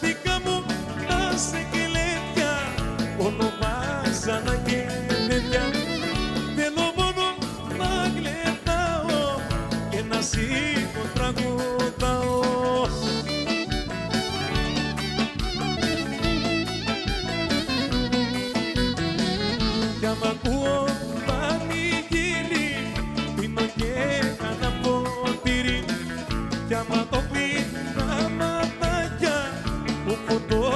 δικά μου τα σεκελέτια ονομάζανα και παιδιά. Θέλω μόνο να γλεντάω και να σήκω τραγουδάω. Κι άμα ακούω πανηγύρι πίνω και κάνα ποτήρι. Κι άμα το πει τα ματάκια που φωτώ